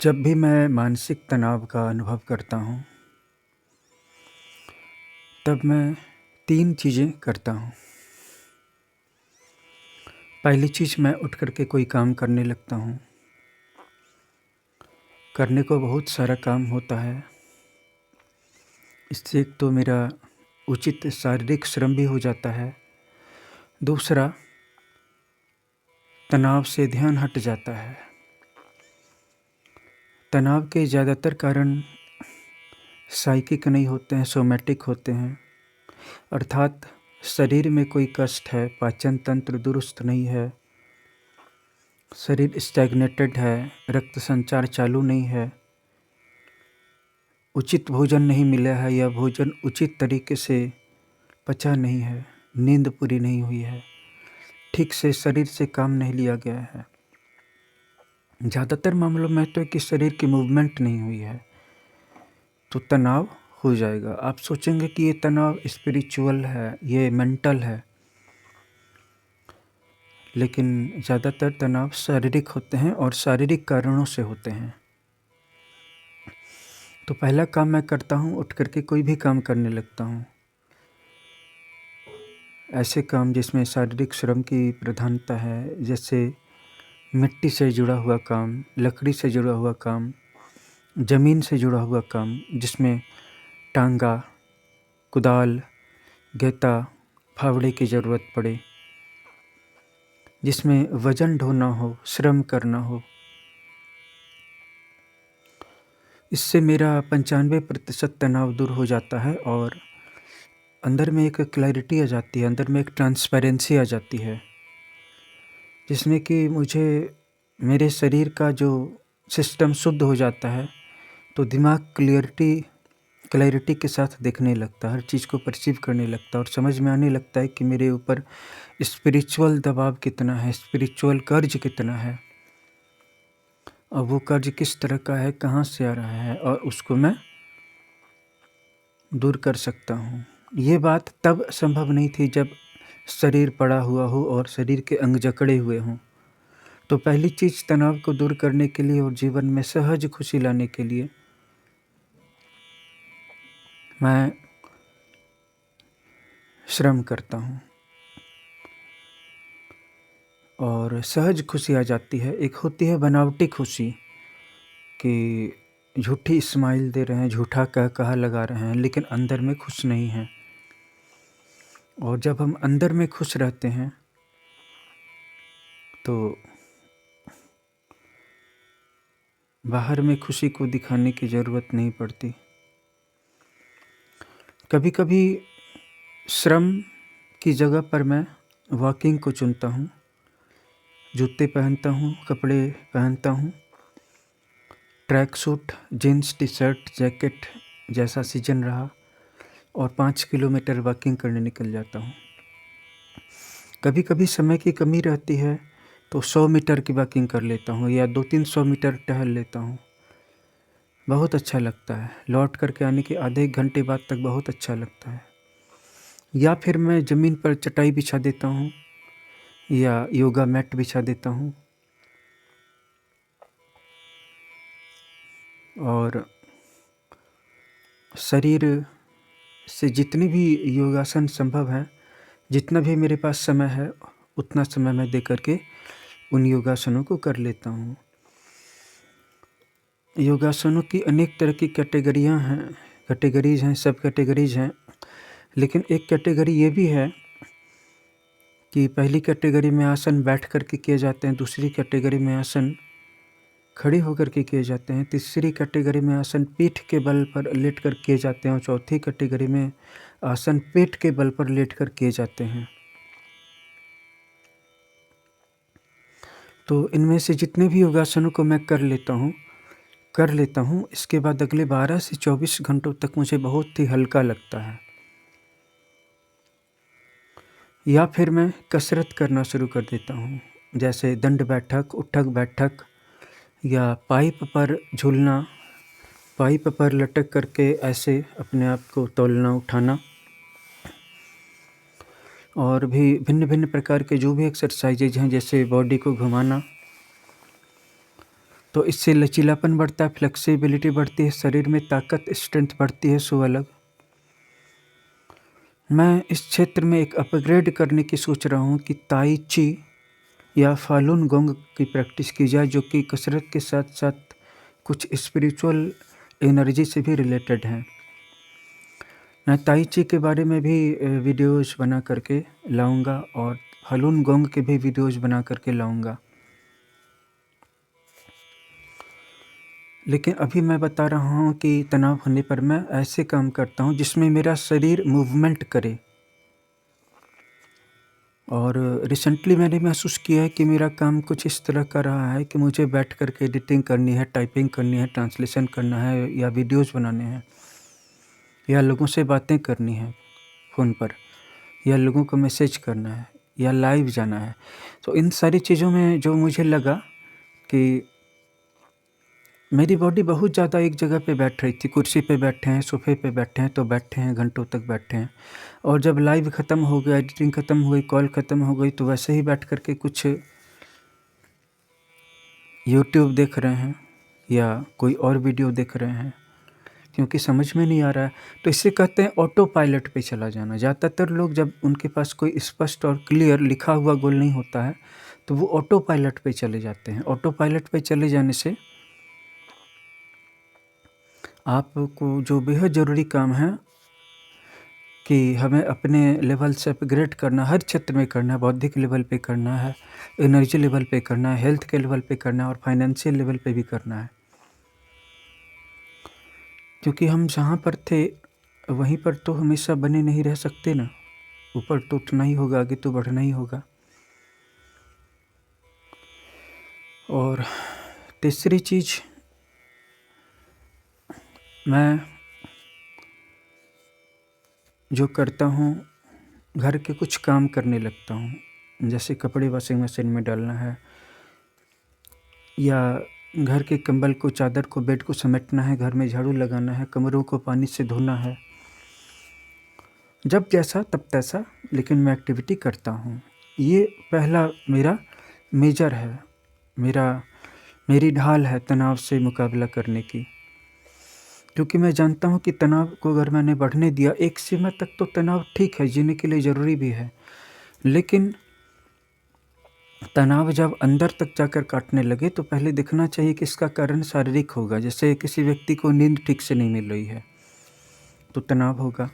जब भी मैं मानसिक तनाव का अनुभव करता हूँ, तब मैं 3 चीज़ें करता हूँ। पहली चीज़, मैं उठ कर के कोई काम करने लगता हूँ। करने को बहुत सारा काम होता है। इससे एक तो मेरा उचित शारीरिक श्रम भी हो जाता है। दूसरा, तनाव से ध्यान हट जाता है। तनाव के ज़्यादातर कारण साइकिक नहीं होते हैं, सोमैटिक होते हैं। अर्थात शरीर में कोई कष्ट है, पाचन तंत्र दुरुस्त नहीं है, शरीर स्टैग्नेटेड है, रक्त संचार चालू नहीं है, उचित भोजन नहीं मिला है या भोजन उचित तरीके से पचा नहीं है, नींद पूरी नहीं हुई है, ठीक से शरीर से काम नहीं लिया गया है। ज़्यादातर मामलों में तो कि शरीर की मूवमेंट नहीं हुई है, तो तनाव हो जाएगा। आप सोचेंगे कि ये तनाव स्पिरिचुअल है, ये मेंटल है, लेकिन ज़्यादातर तनाव शारीरिक होते हैं और शारीरिक कारणों से होते हैं। तो पहला काम मैं करता हूँ, उठ कर के कोई भी काम करने लगता हूँ। ऐसे काम जिसमें शारीरिक श्रम की प्रधानता है, जैसे मिट्टी से जुड़ा हुआ काम, लकड़ी से जुड़ा हुआ काम, ज़मीन से जुड़ा हुआ काम, जिसमें टांगा, कुदाल, गेता, फावड़े की ज़रूरत पड़े, जिसमें वज़न ढोना हो, श्रम करना हो। इससे मेरा 95% तनाव दूर हो जाता है और अंदर में एक क्लैरिटी आ जाती है, अंदर में एक ट्रांसपेरेंसी आ जाती है, जिसमें कि मुझे मेरे शरीर का जो सिस्टम शुद्ध हो जाता है, तो दिमाग क्लैरिटी के साथ देखने लगता है, हर चीज़ को परसीव करने लगता है और समझ में आने लगता है कि मेरे ऊपर स्पिरिचुअल दबाव कितना है, स्पिरिचुअल कर्ज कितना है, और वो कर्ज किस तरह का है, कहाँ से आ रहा है, और उसको मैं दूर कर सकता हूँ। ये बात तब संभव नहीं थी जब शरीर पड़ा हुआ हो और शरीर के अंग जकड़े हुए हों। तो पहली चीज़, तनाव को दूर करने के लिए और जीवन में सहज खुशी लाने के लिए मैं श्रम करता हूँ और सहज खुशी आ जाती है। एक होती है बनावटी खुशी कि झूठी स्माइल दे रहे हैं, झूठा कहा लगा रहे हैं, लेकिन अंदर में खुश नहीं हैं। और जब हम अंदर में खुश रहते हैं तो बाहर में खुशी को दिखाने की ज़रूरत नहीं पड़ती। कभी कभी श्रम की जगह पर मैं वॉकिंग को चुनता हूँ, जूते पहनता हूँ, कपड़े पहनता हूँ, track suit, jeans, T shirt, jacket, जैसा सीजन रहा, और 5 किलोमीटर वॉकिंग करने निकल जाता हूँ। कभी कभी समय की कमी रहती है तो 100 मीटर की वॉकिंग कर लेता हूँ या 200-300 मीटर टहल लेता हूँ। बहुत अच्छा लगता है, लौट करके आने के आधे एक घंटे बाद तक बहुत अच्छा लगता है। या फिर मैं ज़मीन पर चटाई बिछा देता हूँ या योगा मैट बिछा देता हूँ और शरीर से जितनी भी योगासन संभव है, जितना भी मेरे पास समय है, उतना समय मैं दे करके उन योगासनों को कर लेता हूँ। योगासनों की अनेक तरह की कैटेगरीज़ हैं, सब कैटेगरीज़ हैं, लेकिन एक कैटेगरी ये भी है कि पहली कैटेगरी में आसन बैठ कर के किए जाते हैं, दूसरी कैटेगरी में आसन खड़े होकर के किए जाते हैं, तीसरी कैटेगरी में आसन पीठ के बल पर लेट कर किए जाते हैं और चौथी कैटेगरी में आसन पेट के बल पर लेट कर किए जाते हैं। तो इनमें से जितने भी योगासनों को मैं कर लेता हूँ, इसके बाद अगले 12 से 24 घंटों तक मुझे बहुत ही हल्का लगता है। या फिर मैं कसरत करना शुरू कर देता हूँ, जैसे दंड बैठक, उठक बैठक, या पाइप पर झूलना, पाइप पर लटक करके ऐसे अपने आप को तौलना उठाना, और भी भिन्न भिन्न प्रकार के जो भी एक्सरसाइजेज हैं, जैसे बॉडी को घुमाना, तो इससे लचीलापन बढ़ता है, फ्लेक्सिबिलिटी बढ़ती है, शरीर में ताकत स्ट्रेंथ बढ़ती है, सो अलग। मैं इस क्षेत्र में एक अपग्रेड करने की सोच रहा हूँ कि ताई ची या फालून गोंग की प्रैक्टिस की जाए, जो कि कसरत के साथ साथ कुछ स्पिरिचुअल एनर्जी से भी रिलेटेड हैं। मैं ताई ची के बारे में भी वीडियोज़ बना करके लाऊंगा और फालून गोंग के भी वीडियोज़ बना करके लाऊंगा। लेकिन अभी मैं बता रहा हूँ कि तनाव होने पर मैं ऐसे काम करता हूँ जिसमें मेरा शरीर मूवमेंट करे। और रिसेंटली मैंने महसूस किया है कि मेरा काम कुछ इस तरह का रहा है कि मुझे बैठ कर के एडिटिंग करनी है, टाइपिंग करनी है, ट्रांसलेशन करना है, या वीडियोज़ बनाने हैं, या लोगों से बातें करनी है फ़ोन पर, या लोगों को मैसेज करना है, या लाइव जाना है। तो इन सारी चीज़ों में जो मुझे लगा कि मेरी बॉडी बहुत ज़्यादा एक जगह पे बैठ रही थी, कुर्सी पे बैठे हैं, सोफ़े पे बैठे हैं, तो बैठे हैं, घंटों तक बैठे हैं। और जब लाइव ख़त्म हो गया, एडिटिंग ख़त्म हो गई, कॉल ख़त्म हो गई, तो वैसे ही बैठ कर के कुछ यूट्यूब देख रहे हैं या कोई और वीडियो देख रहे हैं, क्योंकि समझ में नहीं आ रहा है। तो इसे कहते हैं ऑटो पायलट पे चला जाना। ज़्यादातर लोग जब उनके पास कोई स्पष्ट और क्लियर लिखा हुआ गोल नहीं होता है, तो वो ऑटो पायलट पे चले जाते हैं। ऑटो पायलट पे चले जाने से आपको जो बेहद ज़रूरी काम है कि हमें अपने लेवल से अपग्रेड करना, हर क्षेत्र में करना है, बौद्धिक लेवल पे करना है, एनर्जी लेवल पे करना है, हेल्थ के लेवल पे करना है और फाइनेंशियल लेवल पे भी करना है। क्योंकि हम जहाँ पर थे वहीं पर तो हमेशा बने नहीं रह सकते ना, ऊपर तो उठना ही होगा, आगे तो बढ़ना ही होगा। और तीसरी चीज़, मैं जो करता हूँ, घर के कुछ काम करने लगता हूँ, जैसे कपड़े वॉशिंग मशीन में डालना है, या घर के कंबल को, चादर को, बेड को समेटना है, घर में झाड़ू लगाना है, कमरों को पानी से धोना है। जब जैसा तब तैसा, लेकिन मैं एक्टिविटी करता हूँ। ये पहला मेरा मेजर है, मेरी ढाल है तनाव से मुकाबला करने की। क्योंकि मैं जानता हूँ कि तनाव को अगर मैंने बढ़ने दिया, एक सीमा तक तो तनाव ठीक है, जीने के लिए ज़रूरी भी है, लेकिन तनाव जब अंदर तक जाकर काटने लगे तो पहले देखना चाहिए कि इसका कारण शारीरिक होगा। जैसे किसी व्यक्ति को नींद ठीक से नहीं मिल रही है तो तनाव होगा,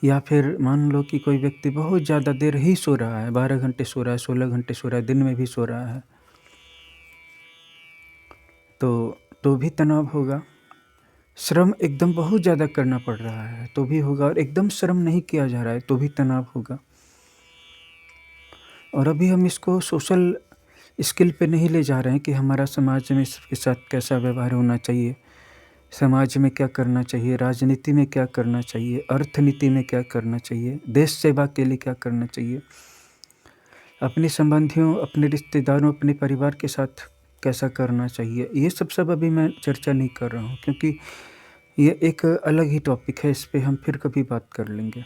या फिर मान लो कि कोई व्यक्ति बहुत ज़्यादा देर ही सो रहा है, 12 घंटे सो रहा है, 16 घंटे सो रहा है, दिन में भी सो रहा है, तो भी तनाव होगा। श्रम एकदम बहुत ज़्यादा करना पड़ रहा है तो भी होगा, और एकदम श्रम नहीं किया जा रहा है तो भी तनाव होगा। और अभी हम इसको सोशल स्किल पे नहीं ले जा रहे हैं कि हमारा समाज में इसके साथ कैसा व्यवहार होना चाहिए, समाज में क्या करना चाहिए, राजनीति में क्या करना चाहिए, अर्थनीति में क्या करना चाहिए, देश सेवा के लिए क्या करना चाहिए, अपने संबंधियों, अपने रिश्तेदारों, अपने परिवार के साथ कैसा करना चाहिए। ये सब अभी मैं चर्चा नहीं कर रहा हूँ, क्योंकि ये एक अलग ही टॉपिक है, इस पे हम फिर कभी बात कर लेंगे।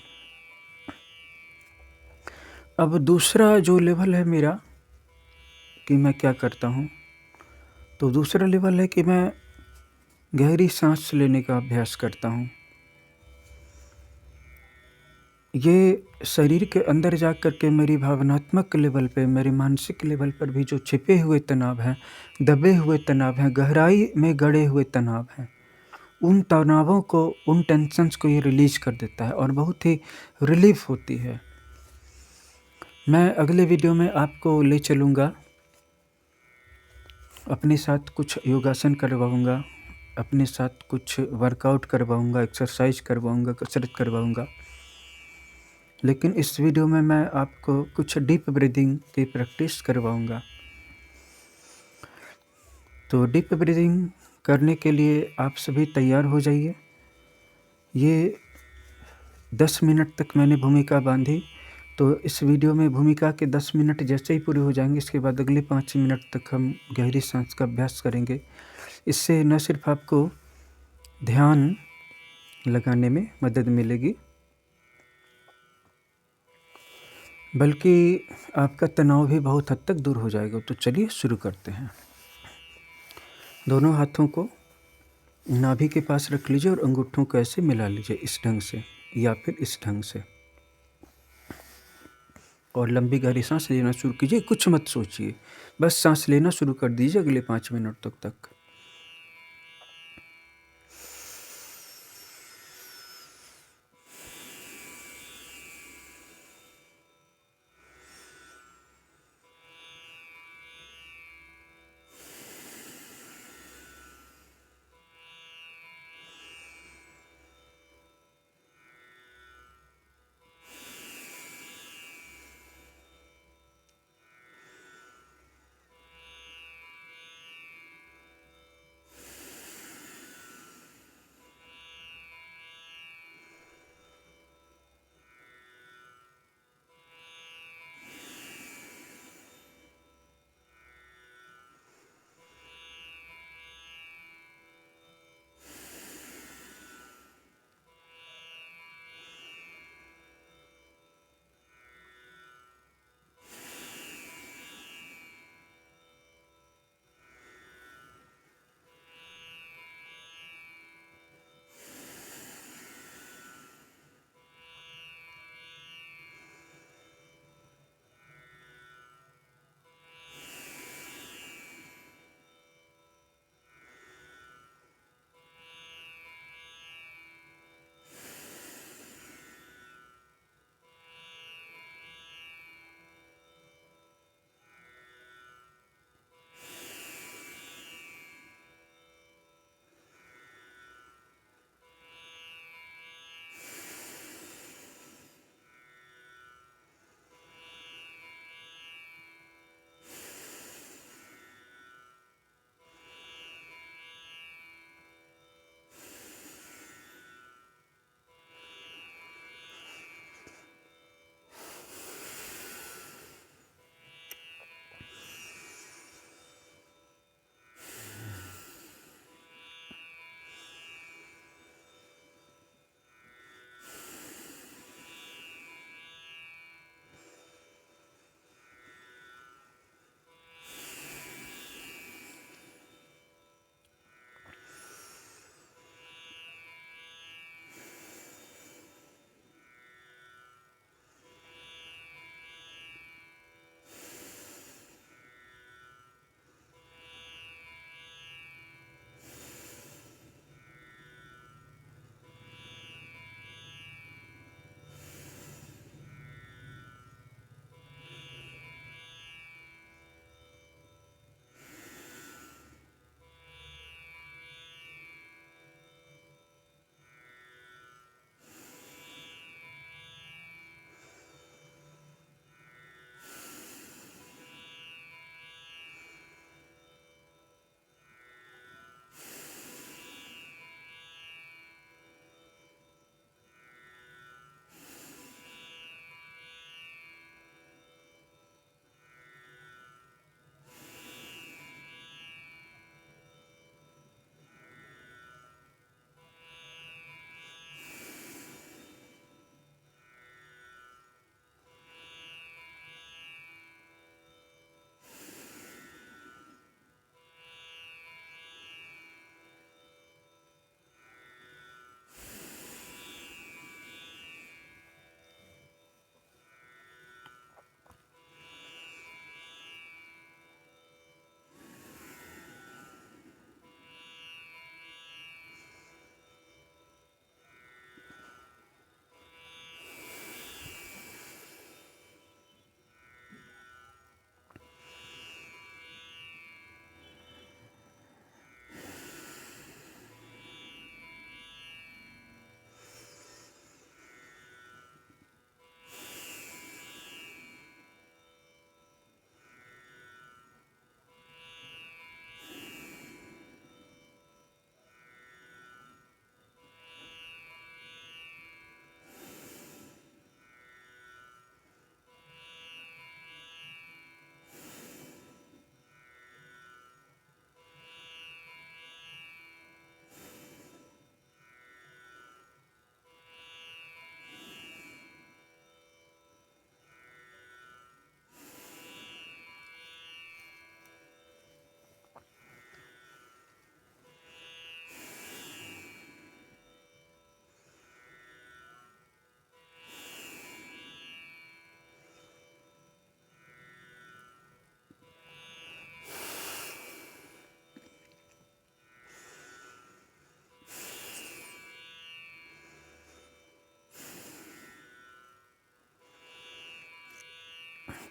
अब दूसरा जो लेवल है मेरा कि मैं क्या करता हूँ, तो दूसरा लेवल है कि मैं गहरी सांस लेने का अभ्यास करता हूँ। ये शरीर के अंदर जा कर के मेरी भावनात्मक लेवल पे, मेरे मानसिक लेवल पर भी जो छिपे हुए तनाव हैं, दबे हुए तनाव हैं, गहराई में गड़े हुए तनाव हैं, उन तनावों को, उन टेंशन्स को ये रिलीज़ कर देता है और बहुत ही रिलीफ़ होती है। मैं अगले वीडियो में आपको ले चलूँगा, अपने साथ कुछ योगासन करवाऊँगा, अपने साथ कुछ वर्कआउट करवाऊँगा, एक्सरसाइज करवाऊँगा, कसरत करवाऊँगा। लेकिन इस वीडियो में मैं आपको कुछ डीप ब्रीदिंग की प्रैक्टिस करवाऊँगा। तो डीप ब्रीदिंग करने के लिए आप सभी तैयार हो जाइए। ये 10 मिनट तक मैंने भूमिका बांधी, तो इस वीडियो में भूमिका के 10 मिनट जैसे ही पूरे हो जाएंगे, इसके बाद अगले 5 मिनट तक हम गहरी सांस का अभ्यास करेंगे। इससे न सिर्फ आपको ध्यान लगाने में मदद मिलेगी, बल्कि आपका तनाव भी बहुत हद तक दूर हो जाएगा। तो चलिए शुरू करते हैं। दोनों हाथों को नाभि के पास रख लीजिए और अंगूठों को ऐसे मिला लीजिए इस ढंग से या फिर इस ढंग से, और लंबी गहरी सांस लेना शुरू कीजिए। कुछ मत सोचिए, बस सांस लेना शुरू कर दीजिए अगले 5 मिनट तक।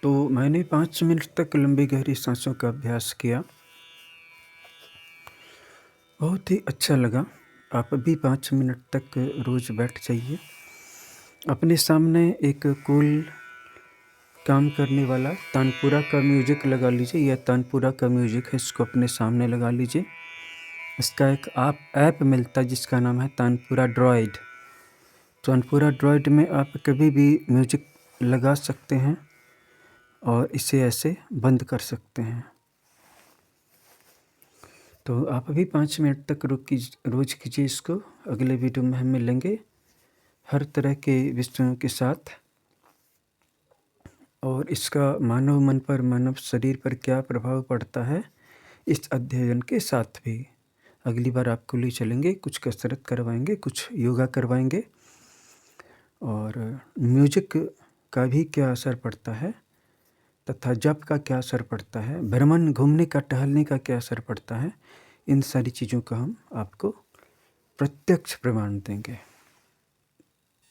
तो मैंने 5 मिनट तक लंबी गहरी सांसों का अभ्यास किया। बहुत ही अच्छा लगा। आप भी 5 मिनट तक रोज़ बैठ जाइए। अपने सामने एक कूल काम करने वाला तानपुरा का म्यूज़िक लगा लीजिए। यह तानपुरा का म्यूज़िक है, इसको अपने सामने लगा लीजिए। इसका एक ऐप मिलता है जिसका नाम है तानपुरा ड्रॉइड। तानपुरा ड्रॉइड में आप कभी भी म्यूज़िक लगा सकते हैं और इसे ऐसे बंद कर सकते हैं। तो आप भी 5 मिनट तक रोज़ कीजिए इसको। अगले वीडियो में हम मिलेंगे हर तरह के विषयों के साथ, और इसका मानव मन पर, मानव शरीर पर क्या प्रभाव पड़ता है, इस अध्ययन के साथ भी। अगली बार आपको ले चलेंगे, कुछ कसरत करवाएंगे, कुछ योगा करवाएंगे, और म्यूजिक का भी क्या असर पड़ता है तथा जप का क्या असर पड़ता है, भ्रमण, घूमने का, टहलने का क्या असर पड़ता है, इन सारी चीज़ों का हम आपको प्रत्यक्ष प्रमाण देंगे।